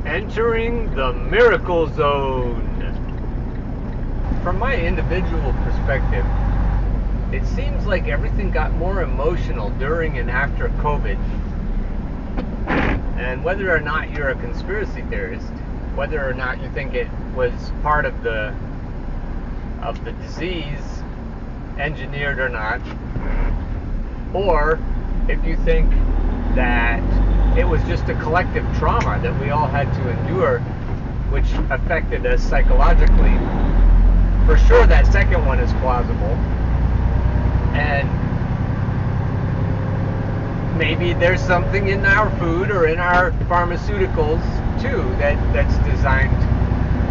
Entering the miracle zone. From my individual perspective, it seems like everything got more emotional during and after COVID. And whether or not you're a conspiracy theorist, whether or not you think it was part of the disease, engineered or not, or if you think that it was just a collective trauma that we all had to endure, which affected us psychologically. For sure, that second one is plausible. And maybe there's something in our food or in our pharmaceuticals, too, that's designed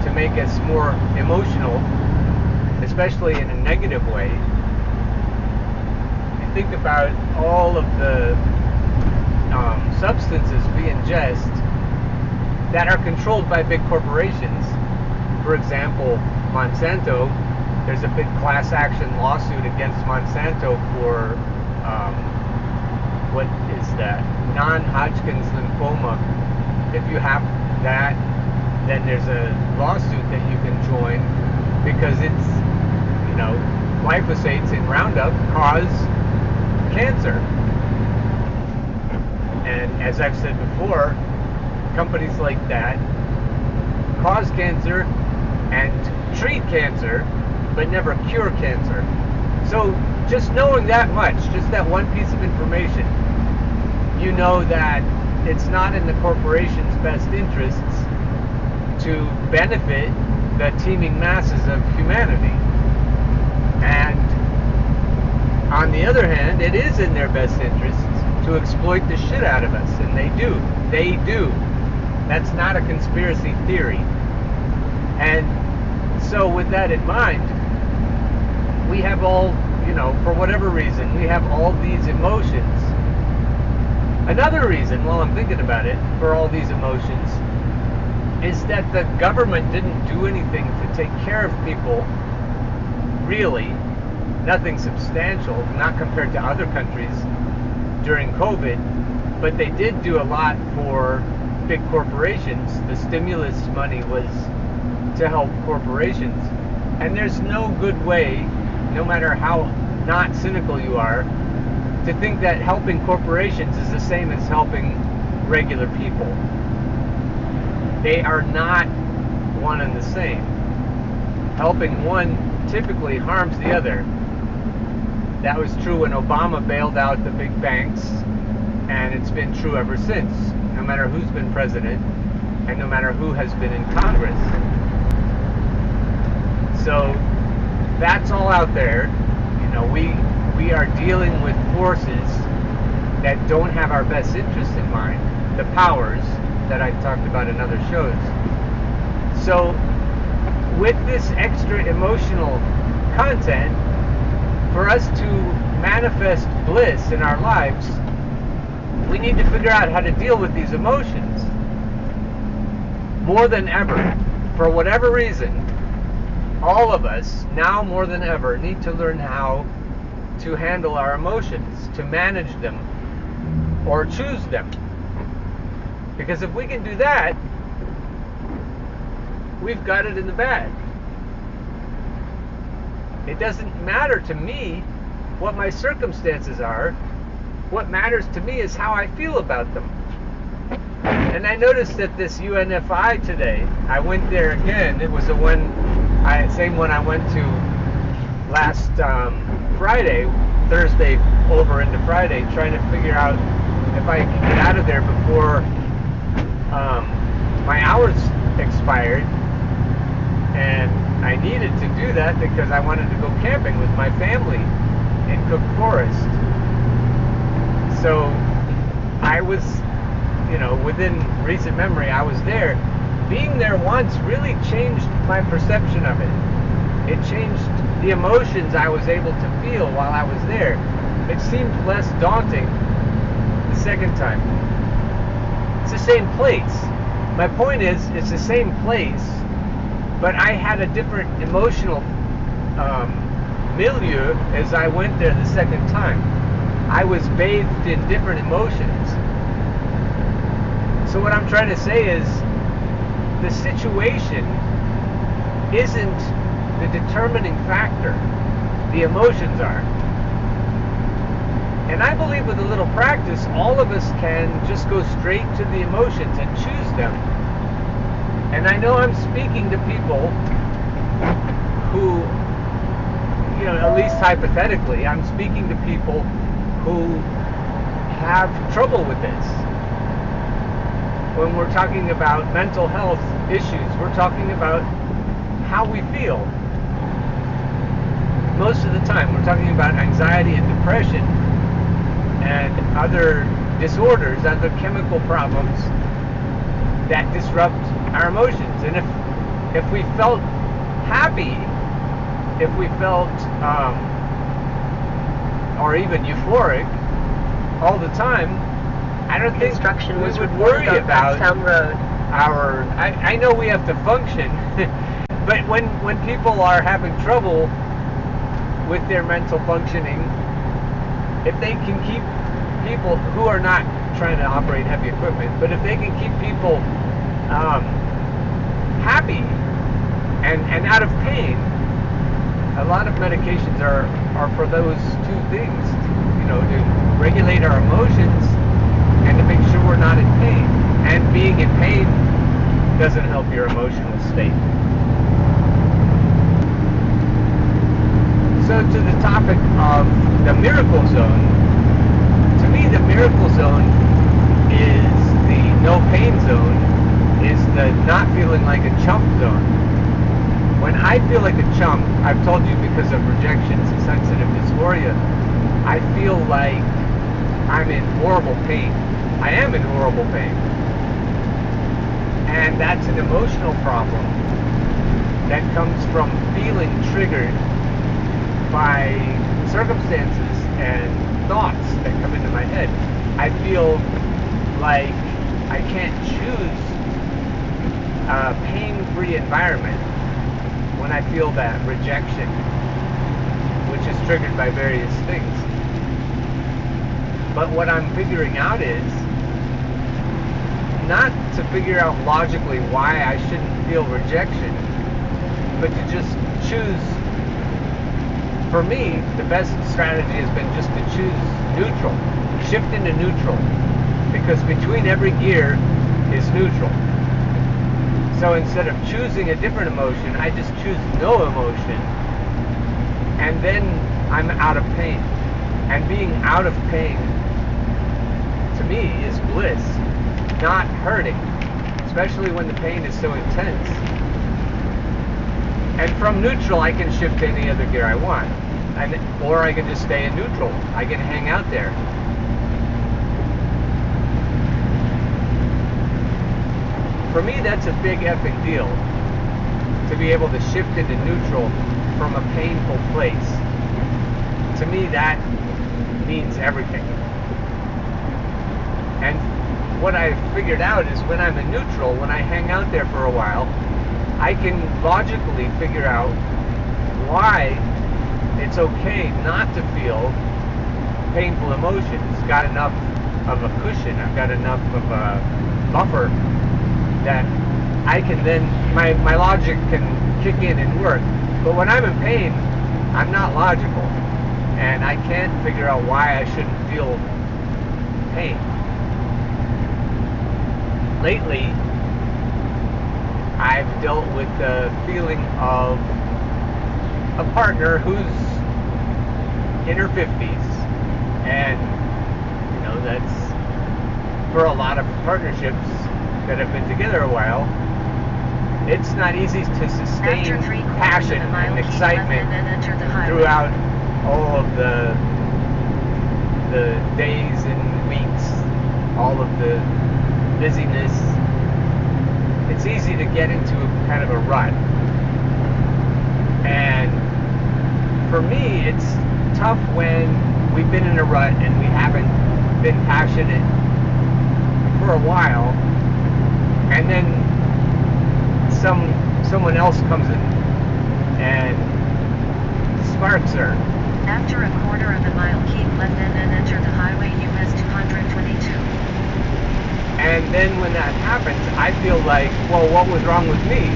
to make us more emotional, especially in a negative way. You think about all of the substances we ingest that are controlled by big corporations. For example, Monsanto. There's a big class action lawsuit against Monsanto for what is that? Non-Hodgkin's lymphoma. If you have that, then there's a lawsuit that you can join because it's, glyphosates in Roundup cause cancer. And as I've said before, companies like that cause cancer and treat cancer, but never cure cancer. So just knowing that much, just that one piece of information, you know that it's not in the corporation's best interests to benefit the teeming masses of humanity. And on the other hand, it is in their best interests to exploit the shit out of us, and they do. That's not a conspiracy theory. And so with that in mind, we have all, for whatever reason, we have all these emotions. Another reason, while I'm thinking about it, for all these emotions is that the government didn't do anything to take care of people, really. Nothing substantial, not compared to other countries during COVID, but they did do a lot for big corporations. The stimulus money was to help corporations. And there's no good way, no matter how not cynical you are, to think that helping corporations is the same as helping regular people. They are not one and the same. Helping one typically harms the other. That was true when Obama bailed out the big banks, and it's been true ever since, no matter who's been president and no matter who has been in Congress. So that's all out there. We are dealing with forces that don't have our best interests in mind, the powers that I've talked about in other shows. So with this extra emotional content, for us to manifest bliss in our lives, we need to figure out how to deal with these emotions. More than ever, for whatever reason, all of us, now more than ever, need to learn how to handle our emotions, to manage them, or choose them. Because if we can do that, we've got it in the bag. It doesn't matter to me what my circumstances are. What matters to me is how I feel about them. And I noticed that this UNFI today, I went there again. It was same one I went to last Friday, Thursday over into Friday, trying to figure out if I could get out of there before my hours expired. And I needed to do that because I wanted to go camping with my family in Cook Forest. So I was, within recent memory, I was there. Being there once really changed my perception of it. It changed the emotions I was able to feel while I was there. It seemed less daunting the second time. It's the same place. My point is, it's the same place, but I had a different emotional milieu as I went there the second time. I was bathed in different emotions. So what I'm trying to say is, the situation isn't the determining factor. The emotions are. And I believe with a little practice, all of us can just go straight to the emotions and choose them. And I know I'm speaking to people who, at least hypothetically, I'm speaking to people who have trouble with this. When we're talking about mental health issues, we're talking about how we feel. Most of the time, we're talking about anxiety and depression and other disorders, other chemical problems that disrupt our emotions. And if we felt happy, if we felt or even euphoric all the time, I don't think we would worry about our. I know we have to function, but when people are having trouble with their mental functioning, if they can keep people who are not trying to operate heavy equipment, but if they can keep people happy and out of pain, a lot of medications are for those two things, to regulate our emotions and to make sure we're not in pain. And being in pain doesn't help your emotional state. So to the topic of the miracle zone, to me the miracle zone is the no pain zone, is the not feeling like a chump zone. When I feel like a chump, I've told you because of rejection, sensitive dysphoria, I feel like I'm in horrible pain. I am in horrible pain. And that's an emotional problem that comes from feeling triggered by circumstances and thoughts that come into my head. I feel like I can't choose a pain-free environment when I feel that rejection, which is triggered by various things. But what I'm figuring out is not to figure out logically why I shouldn't feel rejection, but to just choose. For me, the best strategy has been just to choose neutral, shift into neutral, because between every gear is neutral. So instead of choosing a different emotion, I just choose no emotion, and then I'm out of pain. And being out of pain, to me, is bliss, not hurting, especially when the pain is so intense. And from neutral, I can shift to any other gear I want, or I can just stay in neutral. I can hang out there. For me, that's a big effing deal, to be able to shift into neutral from a painful place. To me, that means everything. And what I've figured out is when I'm in neutral, when I hang out there for a while, I can logically figure out why it's okay not to feel painful emotions. Got enough of a cushion, I've got enough of a buffer that I can then, my logic can kick in and work. But when I'm in pain, I'm not logical, and I can't figure out why I shouldn't feel pain. Lately, I've dealt with the feeling of a partner who's in her 50s, and that's for a lot of partnerships that have been together a while. It's not easy to sustain passion and excitement throughout all of the days and weeks, all of the busyness. It's easy to get into kind of a rut. And for me, it's tough when we've been in a rut and we haven't been passionate for a while, and then someone else comes in and sparks her. After a quarter of a mile, keep left and then enter the highway US 222. And then when that happens, I feel like, well, what was wrong with me?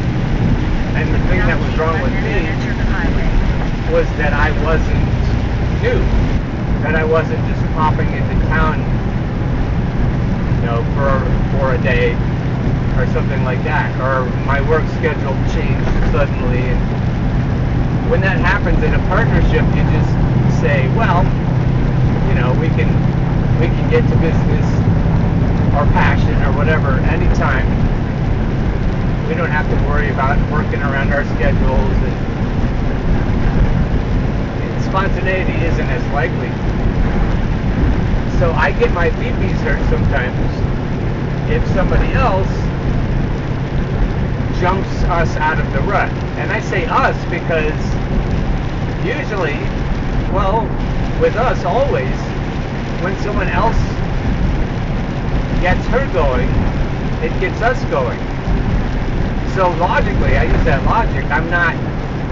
And the thing that was wrong with me was that I wasn't new, that I wasn't just popping into town, you know, for a day or something like that, or my work schedule changed suddenly. And when that happens in a partnership, you just say, well, you know, we can get to business or passion or whatever anytime. We don't have to worry about working around our schedules, and spontaneity isn't as likely. So I get my BPs hurt sometimes if somebody else jumps us out of the rut. And I say us because usually, well, with us always, when someone else gets her going, it gets us going. So logically, I use that logic, I'm not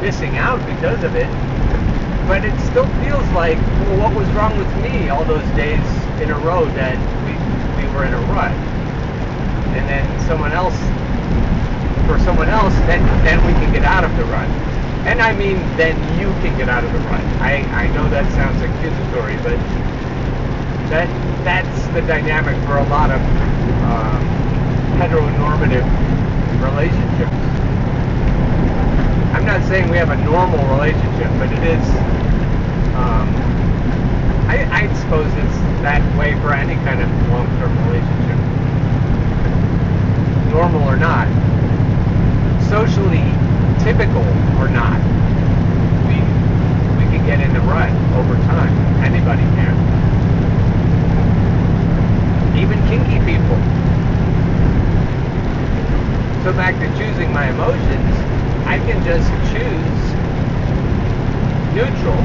missing out because of it, but it still feels like, well, what was wrong with me all those days in a row that we were in a rut? And then for someone else, then we can get out of the rut. And I mean, then you can get out of the rut. I know that sounds accusatory, but that's the dynamic for a lot of heteronormative relationships. I'm not saying we have a normal relationship, but it is, I suppose it's that way for any kind of long-term relationship. Normal or not, socially typical or not, we can get in the rut over time. Anybody can. Even kinky people. So back to choosing my emotions, I can just choose neutral,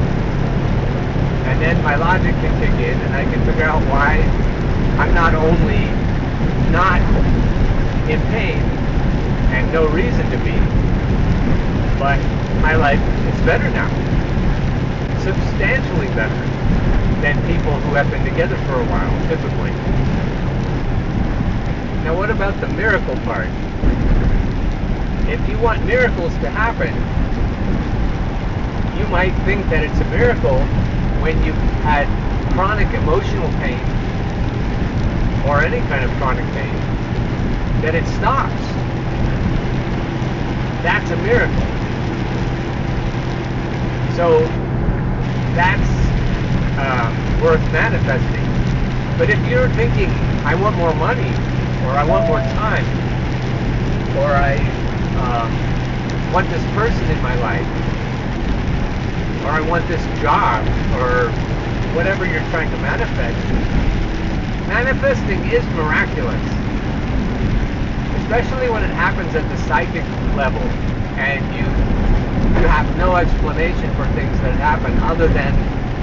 and then my logic can kick in, and I can figure out why I'm not only not in pain and no reason to be, but my life is better now. Substantially better than people who have been together for a while, typically. Now what about the miracle part? If you want miracles to happen, you might think that it's a miracle when you've had chronic emotional pain, or any kind of chronic pain, that it stops. That's a miracle. So that's worth manifesting. But if you're thinking, I want more money, or I want more time, or I want this person in my life, or I want this job, or whatever you're trying to manifest, manifesting is miraculous, especially when it happens at the psychic level and you have no explanation for things that happen other than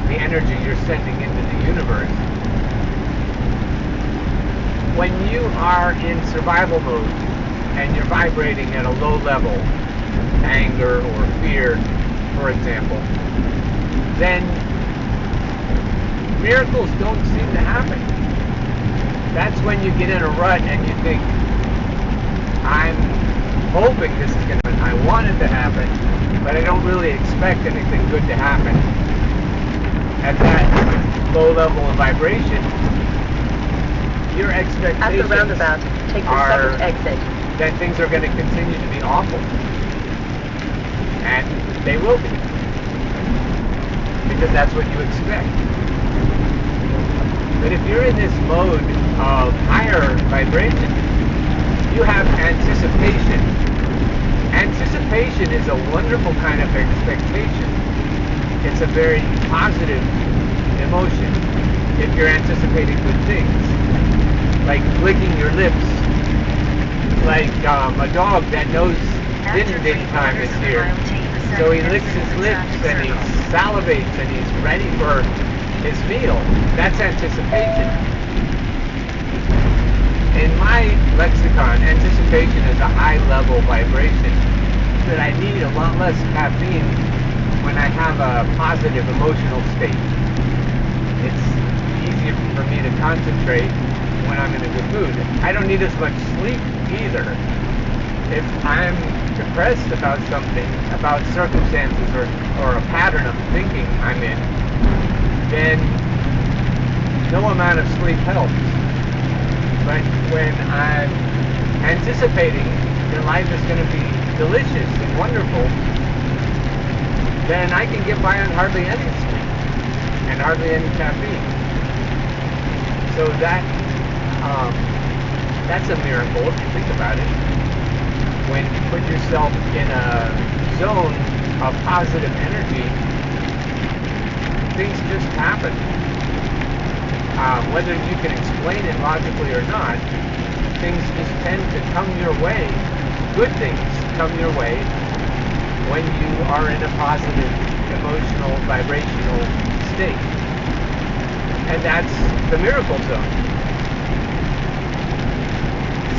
the energy you're sending into the universe. When you are in survival mode and you're vibrating at a low level, anger or fear, for example, then miracles don't seem to happen. That's when you get in a rut and you think, I'm hoping this is going to happen. I want it to happen, but I don't really expect anything good to happen. At that low level of vibration, your expectations at the roundabout, take the second exit. That things are going to continue to be awful. And they will be. Because that's what you expect. But if you're in this mode of higher vibration, you have anticipation. Anticipation is a wonderful kind of expectation. It's a very positive emotion if you're anticipating good things. Like licking your lips. Like a dog that knows din time is here. So he licks his lips and he salivates and he's ready for his meal. That's anticipation. In my lexicon, anticipation is a high-level vibration that I need a lot less caffeine when I have a positive emotional state. It's easier for me to concentrate when I'm in a good mood. I don't need as much sleep either. If I'm depressed about something, about circumstances or a pattern of thinking I'm in, then no amount of sleep helps. But when I'm anticipating that life is going to be delicious and wonderful, then I can get by on hardly any sleep and hardly any caffeine. So that's a miracle if you think about it. When you put yourself in a zone of positive energy, things just happen. Whether you can explain it logically or not, things just tend to come your way. Good things come your way when you are in a positive, emotional, vibrational state. And that's the miracle zone.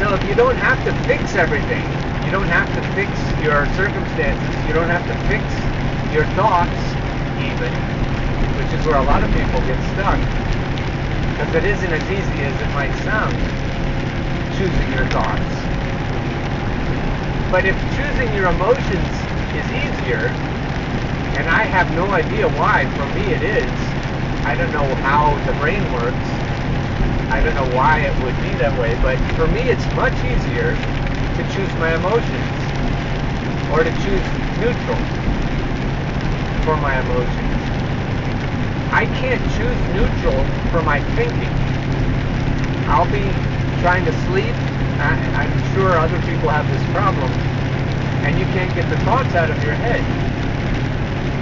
So if you don't have to fix everything, you don't have to fix your circumstances, you don't have to fix your thoughts even, which is where a lot of people get stuck, because it isn't as easy as it might sound, choosing your thoughts. But if choosing your emotions is easier, and I have no idea why, for me it is, I don't know how the brain works, I don't know why it would be that way, but for me it's much easier to choose my emotions, or to choose neutral for my emotions. I can't choose neutral for my thinking. I'll be trying to sleep, I'm sure other people have this problem, and you can't get the thoughts out of your head.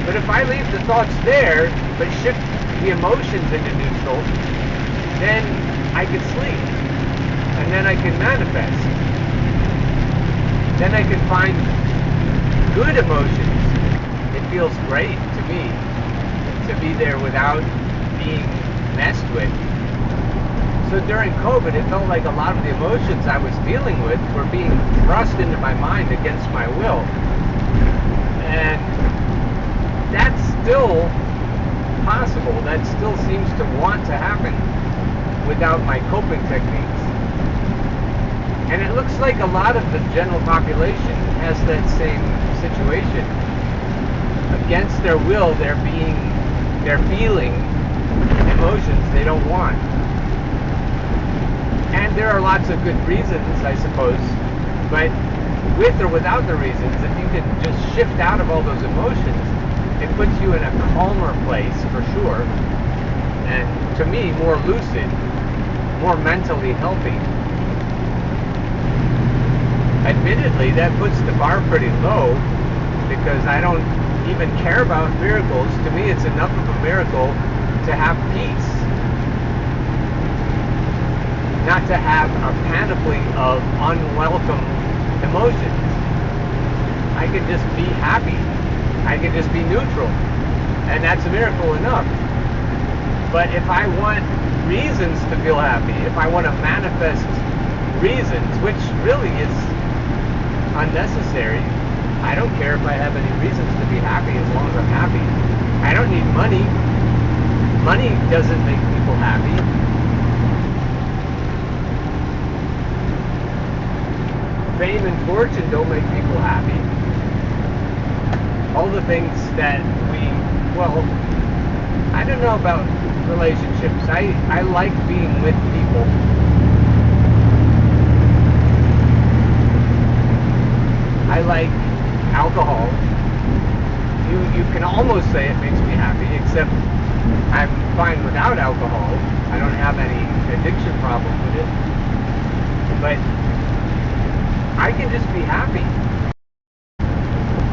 But if I leave the thoughts there, but shift the emotions into neutral, then I can sleep, and then I can manifest. Then I can find good emotions. It feels great to me to be there without being messed with. So during COVID, it felt like a lot of the emotions I was dealing with were being thrust into my mind against my will. And that's still possible. That still seems to want to happen without my coping techniques. And it looks like a lot of the general population has that same situation. Against their will, they're feeling emotions they don't want. And there are lots of good reasons, I suppose, but with or without the reasons, if you can just shift out of all those emotions, it puts you in a calmer place for sure, and to me, more lucid, more mentally healthy. Admittedly, that puts the bar pretty low, because I don't even care about miracles. To me, it's enough of a miracle to have peace, not to have a panoply of unwelcome emotions. I can just be happy. I can just be neutral, and that's a miracle enough. But if I want reasons to feel happy, if I want to manifest reasons, which really is unnecessary, I don't care if I have any reasons to be happy as long as I'm happy. I don't need money. Money doesn't make people happy. Fame and fortune don't make people happy. All the things that I don't know about relationships. I like being with people. I like alcohol. You can almost say it makes me happy, except I'm fine without alcohol. I don't have any addiction problem with it. But I can just be happy.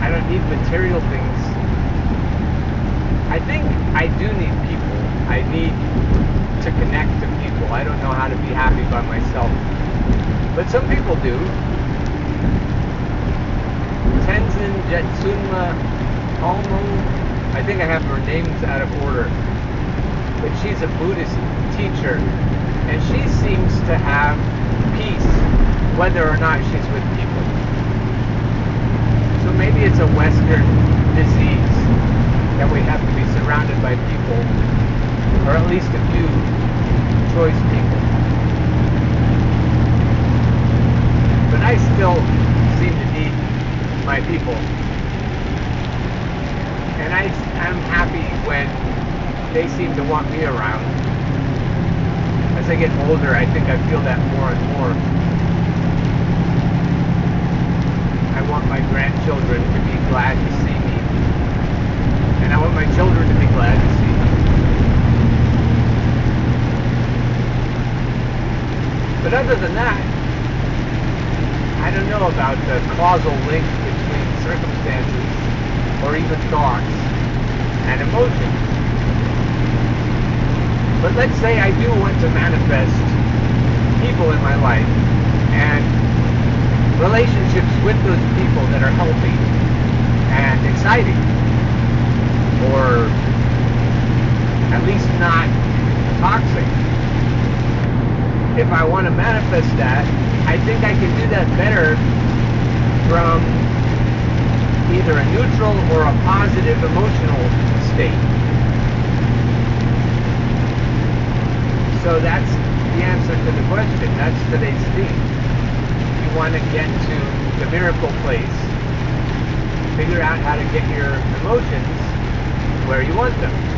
I don't need material things. I think I do need people. I need to connect to people. I don't know how to be happy by myself. But some people do. Tenzin Jetsunma Almo, I think I have her names out of order, but she's a Buddhist teacher, and she seems to have peace whether or not she's with people. So maybe it's a Western disease that we have to be surrounded by people, or at least a few choice people. but I still seem to need my people. And I'm happy when they seem to want me around. As I get older, I think I feel that more and more. I want my grandchildren to be glad to see me. And I want my children to be glad to see me. But other than that, I don't know about the causal link between circumstances or even thoughts and emotions. But let's say I do want to manifest people in my life and relationships with those people that are healthy and exciting, or at least not toxic. If I want to manifest that, I think I can do that better from either a neutral or a positive emotional state. So that's the answer to the question. That's today's theme. You want to get to the miracle place, figure out how to get your emotions where you want them.